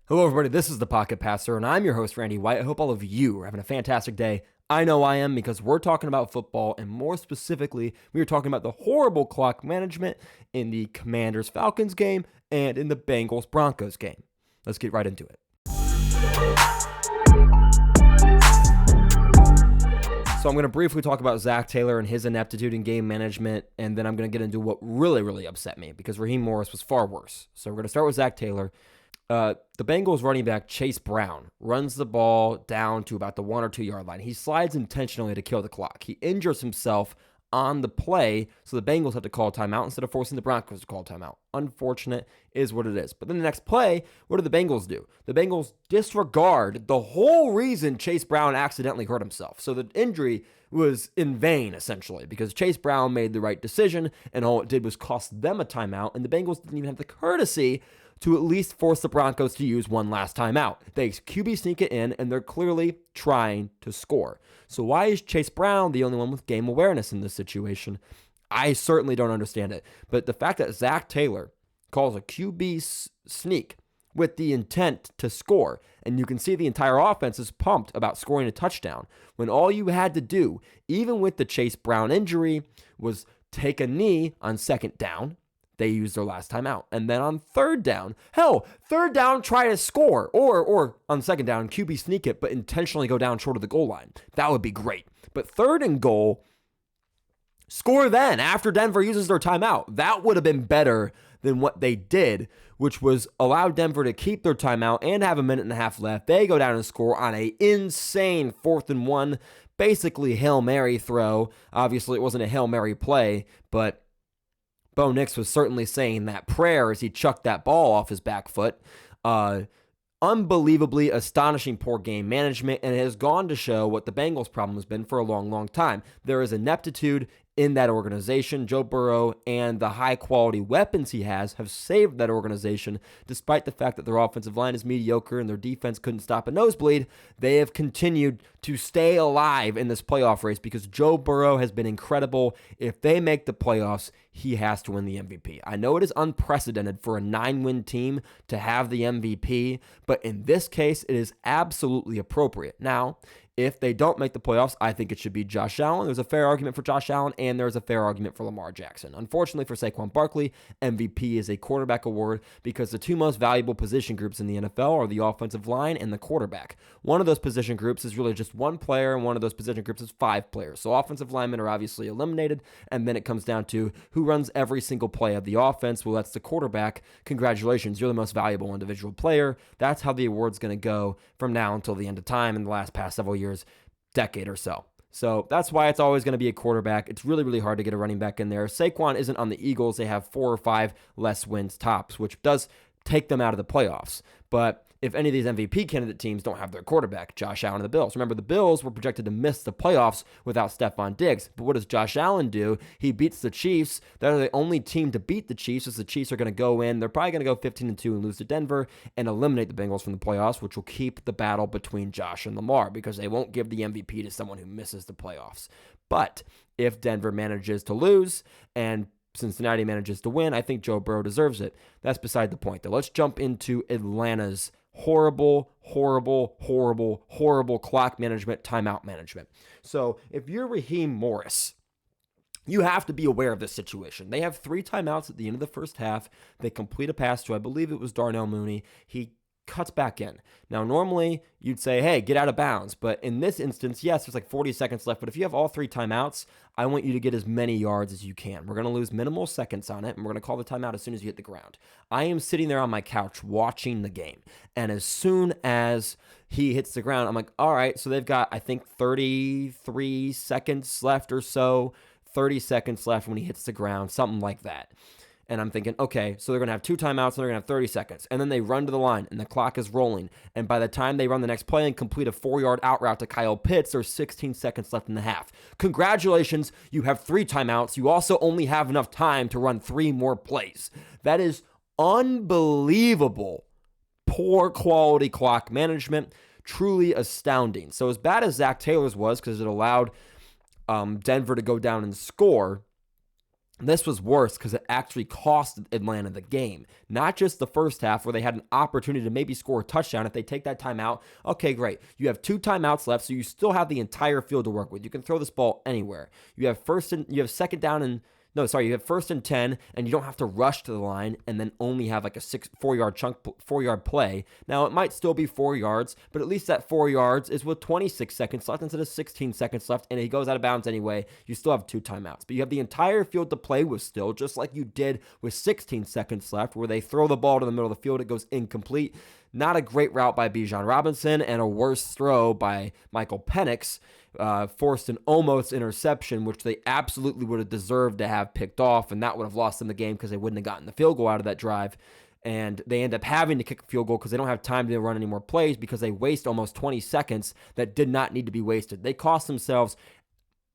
Hello, everybody. This is the Pocket Passer, and I'm your host, Randy White. I hope all of you are having a fantastic day. I know I am because we're talking about football, and more specifically, we are talking about the horrible clock management in the Commanders-Falcons game and in the Bengals-Broncos game. Let's get right into it. So I'm going to briefly talk about Zach Taylor and his ineptitude in game management, and then I'm going to get into what really upset me because Raheem Morris was far worse. So we're going to start with Zach Taylor. The Bengals running back Chase Brown runs the ball down to about the 1 or 2 yard line. He slides intentionally to kill the clock. He injures himself on the play, so the Bengals have to call a timeout instead of forcing the Broncos to call a timeout. Unfortunate is what it is. But then the next play, what do the Bengals do? The Bengals disregard the whole reason Chase Brown accidentally hurt himself. So the injury was in vain, essentially, because Chase Brown made the right decision, and all it did was cost them a timeout, and the Bengals didn't even have the courtesy to at least force the Broncos to use one last timeout. They QB sneak it in, and they're clearly trying to score. So why is Chase Brown the only one with game awareness in this situation? I certainly don't understand it. But the fact that Zach Taylor calls a QB sneak with the intent to score, and you can see the entire offense is pumped about scoring a touchdown, when all you had to do, even with the Chase Brown injury, was take a knee on second down. They used their last time out. And then on third down, try to score. Or on second down, QB sneak it, but intentionally go down short of the goal line. That would be great. But third and goal, score then after Denver uses their timeout. That would have been better than what they did, which was allow Denver to keep their timeout and have a minute and a half left. They go down and score on an insane 4th and 1, basically Hail Mary throw. Obviously, it wasn't a Hail Mary play, but Bo Nix was certainly saying that prayer as he chucked that ball off his back foot. Unbelievably astonishing poor game management, and it has gone to show what the Bengals' problem has been for a long time. There is ineptitude in that organization. Joe Burrow and the high-quality weapons he has have saved that organization, despite the fact that their offensive line is mediocre and their defense couldn't stop a nosebleed. They have continued to stay alive in this playoff race because Joe Burrow has been incredible. If they make the playoffs, he has to win the MVP. I know it is unprecedented for a 9-win team to have the MVP, but in this case, it is absolutely appropriate. Now, if they don't make the playoffs, I think it should be Josh Allen. There's a fair argument for Josh Allen, and there's a fair argument for Lamar Jackson. Unfortunately for Saquon Barkley, MVP is a quarterback award because the two most valuable position groups in the NFL are the offensive line and the quarterback. One of those position groups is really just one player, and one of those position groups is 5 players. So offensive linemen are obviously eliminated, and then it comes down to who runs every single play of the offense. Well, that's the quarterback. Congratulations, you're the most valuable individual player. That's how the award's going to go from now until the end of time in the past several years. Decade or so. So that's why it's always going to be a quarterback. It's really hard to get a running back in there. Saquon isn't on the Eagles. They have 4 or 5 less wins tops, which does take them out of the playoffs. But if any of these MVP candidate teams don't have their quarterback, Josh Allen and the Bills. Remember, the Bills were projected to miss the playoffs without Stephon Diggs. But what does Josh Allen do? He beats the Chiefs. They're the only team to beat the Chiefs, as the Chiefs are going to go in. They're probably going to go 15-2 and lose to Denver and eliminate the Bengals from the playoffs, which will keep the battle between Josh and Lamar because they won't give the MVP to someone who misses the playoffs. But if Denver manages to lose and Cincinnati manages to win, I think Joe Burrow deserves it. That's beside the point, though. Let's jump into Atlanta's horrible clock management, timeout management. So if you're Raheem Morris, you have to be aware of this situation. They have 3 timeouts at the end of the first half. They complete a pass to, I believe it was Darnell Mooney. He cuts back in. Now, normally you'd say, hey, get out of bounds. But in this instance, yes, there's like 40 seconds left. But if you have all 3 timeouts, I want you to get as many yards as you can. We're going to lose minimal seconds on it, and we're going to call the timeout as soon as you hit the ground. I am sitting there on my couch watching the game. And as soon as he hits the ground, I'm like, all right, so they've got, I think, 33 seconds left or so. 30 seconds left when he hits the ground, something like that. And I'm thinking, okay, so they're going to have 2 timeouts and they're going to have 30 seconds. And then they run to the line and the clock is rolling. And by the time they run the next play and complete a 4-yard out route to Kyle Pitts, there's 16 seconds left in the half. Congratulations, you have 3 timeouts. You also only have enough time to run 3 more plays. That is unbelievable. Poor quality clock management. Truly astounding. So as bad as Zach Taylor's was, because it allowed Denver to go down and score, This was worse because it actually cost Atlanta the game. Not just the first half where they had an opportunity to maybe score a touchdown. If they take that timeout, okay, great. You have 2 timeouts left, so you still have the entire field to work with. You can throw this ball anywhere. You have you have 1st and 10, and you don't have to rush to the line and then only have like a 4-yard play. Now, it might still be 4 yards, but at least that 4 yards is with 26 seconds left instead of 16 seconds left, and he goes out of bounds anyway. You still have 2 timeouts, but you have the entire field to play with still, just like you did with 16 seconds left, where they throw the ball to the middle of the field. It goes incomplete. Not a great route by Bijan Robinson, and a worse throw by Michael Penix. Forced an almost interception, which they absolutely would have deserved to have picked off, and that would have lost them the game because they wouldn't have gotten the field goal out of that drive. And they end up having to kick a field goal because they don't have time to run any more plays because they waste almost 20 seconds that did not need to be wasted. They cost themselves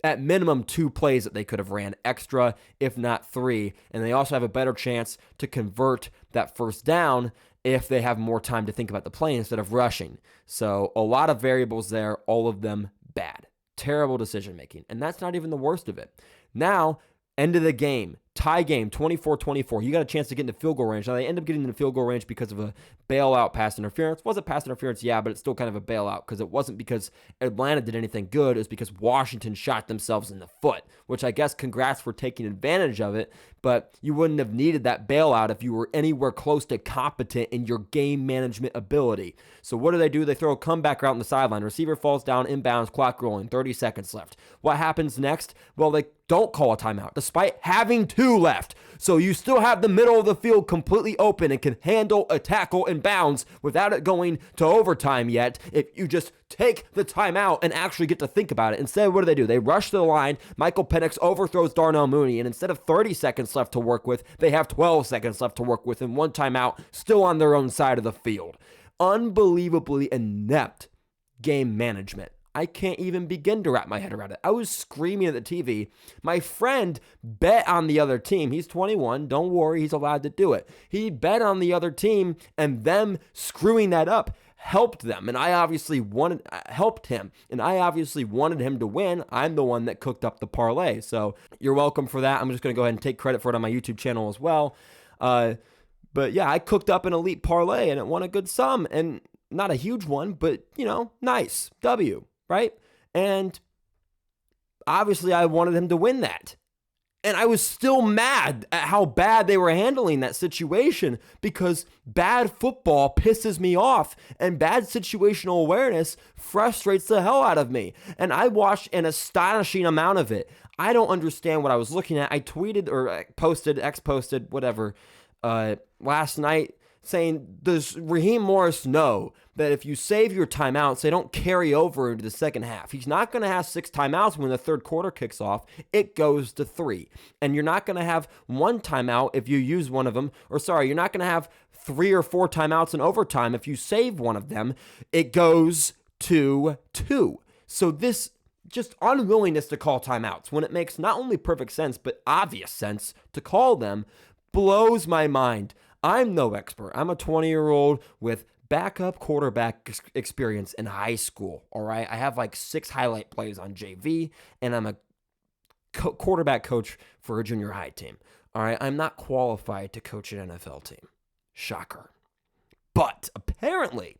at minimum 2 plays that they could have ran extra, if not 3. And they also have a better chance to convert that first down if they have more time to think about the play instead of rushing. So a lot of variables there, all of them bad. Terrible decision making. And that's not even the worst of it. Now, end of the game, tie game, 24-24. You got a chance to get into field goal range. Now, they end up getting into field goal range because of a bailout pass interference. Was it pass interference? Yeah, but it's still kind of a bailout because it wasn't because Atlanta did anything good. It was because Washington shot themselves in the foot, which I guess congrats for taking advantage of it, but you wouldn't have needed that bailout if you were anywhere close to competent in your game management ability. So what do? They throw a comeback route on the sideline. Receiver falls down, inbounds, clock rolling, 30 seconds left. What happens next? Well, they don't call a timeout despite having 2 left. So you still have the middle of the field completely open and can handle a tackle in bounds without it going to overtime yet if you just take the timeout and actually get to think about it. Instead, what do? They rush to the line. Michael Penix overthrows Darnell Mooney, and instead of 30 seconds left to work with, they have 12 seconds left to work with and 1 timeout still on their own side of the field. Unbelievably inept game management. I can't even begin to wrap my head around it. I was screaming at the TV. My friend bet on the other team. He's 21. Don't worry, he's allowed to do it. He bet on the other team, and them screwing that up helped them. And I obviously helped him. And I obviously wanted him to win. I'm the one that cooked up the parlay. So you're welcome for that. I'm just going to go ahead and take credit for it on my YouTube channel as well. But yeah, I cooked up an elite parlay, and it won a good sum. And not a huge one, but, nice. W. Right? And obviously I wanted him to win that. And I was still mad at how bad they were handling that situation because bad football pisses me off and bad situational awareness frustrates the hell out of me. And I watched an astonishing amount of it. I don't understand what I was looking at. I tweeted or posted, whatever, last night saying, does Raheem Morris know that if you save your timeouts, they don't carry over into the second half? He's not going to have 6 timeouts when the third quarter kicks off. It goes to 3. And you're not going to have 1 timeout if you use one of them. You're not going to have 3 or 4 timeouts in overtime if you save one of them. It goes to 2. So this just unwillingness to call timeouts when it makes not only perfect sense, but obvious sense to call them blows my mind. I'm no expert. I'm a 20-year-old with backup quarterback experience in high school, all right? I have like 6 highlight plays on JV, and I'm a quarterback coach for a junior high team, all right? I'm not qualified to coach an NFL team. Shocker. But apparently,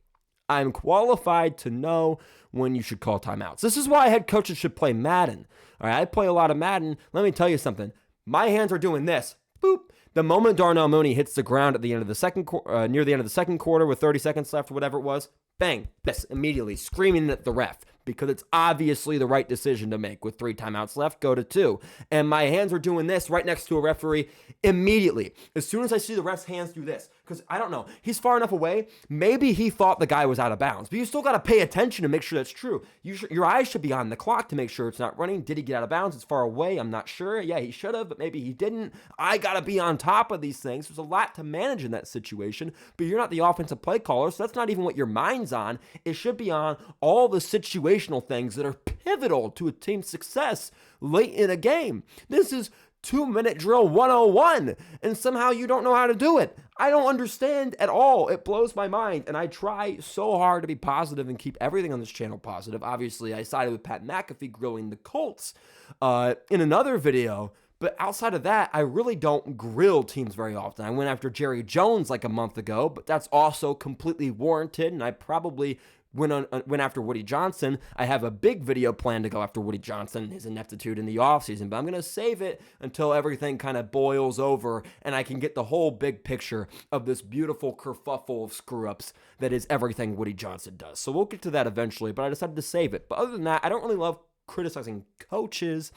I'm qualified to know when you should call timeouts. This is why head coaches should play Madden, all right? I play a lot of Madden. Let me tell you something. My hands are doing this. Boop. The moment Darnell Mooney hits the ground at the end of the near the end of the second quarter with 30 seconds left or whatever it was, bang, this immediately screaming at the ref because it's obviously the right decision to make with 3 timeouts left, go to 2. And my hands are doing this right next to a referee immediately. As soon as I see the ref's hands do this, because I don't know, he's far enough away, maybe he thought the guy was out of bounds, but you still got to pay attention to make sure that's true. Your eyes should be on the clock to make sure it's not running. Did he get out of bounds? It's far away. I'm not sure. Yeah, he should have, but maybe he didn't. I got to be on top of these things. There's a lot to manage in that situation, but you're not the offensive play caller, so that's not even what your mind's on. It should be on all the situational things that are pivotal to a team's success late in a game. This is 2-minute drill 101, and somehow you don't know how to do it. I don't understand at all. It blows my mind, and I try so hard to be positive and keep everything on this channel positive. Obviously, I sided with Pat McAfee grilling the Colts in another video, But outside of that, I really don't grill teams very often. I went after Jerry Jones like a month ago, but that's also completely warranted, and I probably went after Woody Johnson. I have a big video plan to go after Woody Johnson and his ineptitude in the offseason, but I'm going to save it until everything kind of boils over and I can get the whole big picture of this beautiful kerfuffle of screw-ups that is everything Woody Johnson does. So we'll get to that eventually, but I decided to save it. But other than that, I don't really love criticizing coaches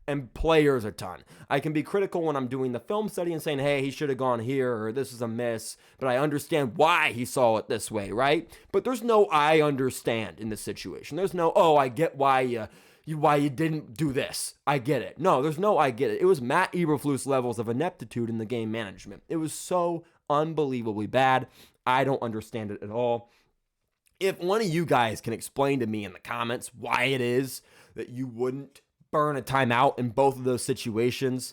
and players a ton. I can be critical when I'm doing the film study and saying, hey, he should have gone here, or this is a miss, but I understand why he saw it this way, right? But there's no I understand in this situation. There's no, oh, I get why you didn't do this. I get it. No, there's no I get it. It was Matt Eberflus levels of ineptitude in the game management. It was so unbelievably bad. I don't understand it at all. If one of you guys can explain to me in the comments why it is that you wouldn't burn a timeout in both of those situations,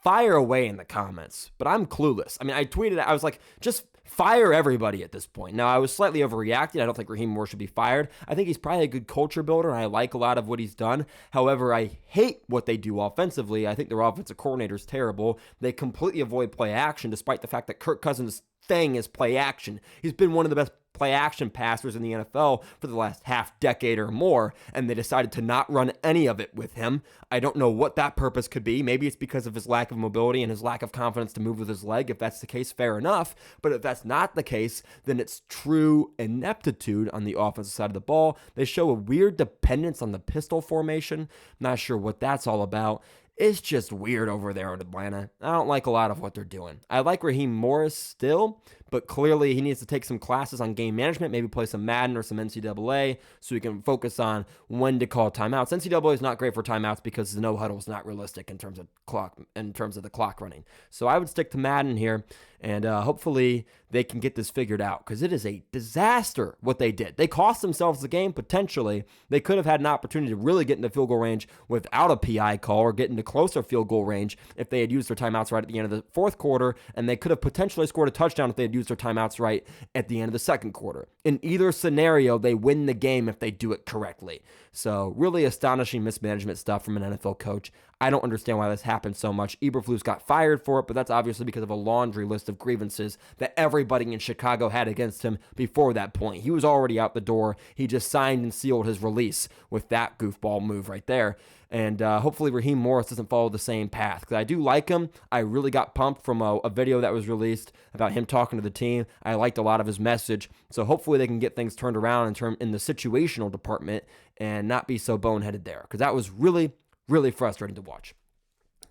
fire away in the comments. But I'm clueless. I mean, I tweeted, I was like, just fire everybody at this point. Now, I was slightly overreacting. I don't think Raheem Moore should be fired. I think he's probably a good culture builder, and I like a lot of what he's done. However, I hate what they do offensively. I think their offensive coordinator is terrible. They completely avoid play action, despite the fact that Kirk Cousins' thing is play action. He's been one of the best play action passers in the NFL for the last half decade or more, and they decided to not run any of it with him. I don't know what that purpose could be. Maybe it's because of his lack of mobility and his lack of confidence to move with his leg. If that's the case, fair enough. But if that's not the case, then it's true ineptitude on the offensive side of the ball. They show a weird dependence on the pistol formation. Not sure what that's all about. It's just weird over there in Atlanta. I don't like a lot of what they're doing. I like Raheem Morris still, but clearly he needs to take some classes on game management, maybe play some Madden or some NCAA so he can focus on when to call timeouts. NCAA is not great for timeouts because the no huddle is not realistic in terms of the clock running. So I would stick to Madden here, and hopefully they can get this figured out because it is a disaster what they did. They cost themselves the game potentially. They could have had an opportunity to really get into field goal range without a PI call or get into closer field goal range if they had used their timeouts right at the end of the fourth quarter, and they could have potentially scored a touchdown if they had used their timeouts right at the end of the second quarter. In either scenario, they win the game if they do it correctly. So really astonishing mismanagement stuff from an NFL coach. I don't understand why this happened so much. Eberflus got fired for it, but that's obviously because of a laundry list of grievances that everybody in Chicago had against him before that point. He was already out the door. He just signed and sealed his release with that goofball move right there. And hopefully Raheem Morris doesn't follow the same path, because I do like him. I really got pumped from a video that was released about him talking to the team. I liked a lot of his message. So hopefully they can get things turned around in the situational department and not be so boneheaded there, because that was really, really frustrating to watch.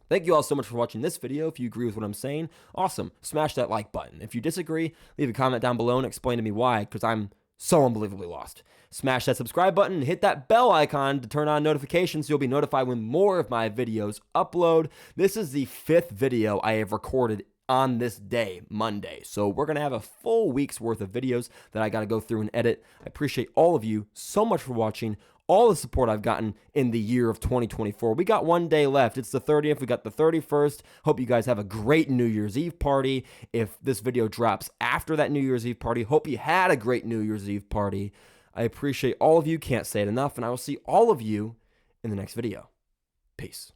Thank you all so much for watching this video. If you agree with what I'm saying, awesome. Smash that like button. If you disagree, leave a comment down below and explain to me why, because I'm so unbelievably lost. Smash that subscribe button and hit that bell icon to turn on notifications so you'll be notified when more of my videos upload. This is the 5th video I have recorded on this day, Monday. So we're going to have a full week's worth of videos that I got to go through and edit. I appreciate all of you so much for watching, all the support I've gotten in the year of 2024. We got one day left. It's the 30th. We got the 31st. Hope you guys have a great New Year's Eve party. If this video drops after that New Year's Eve party, hope you had a great New Year's Eve party. I appreciate all of you. Can't say it enough. And I will see all of you in the next video. Peace.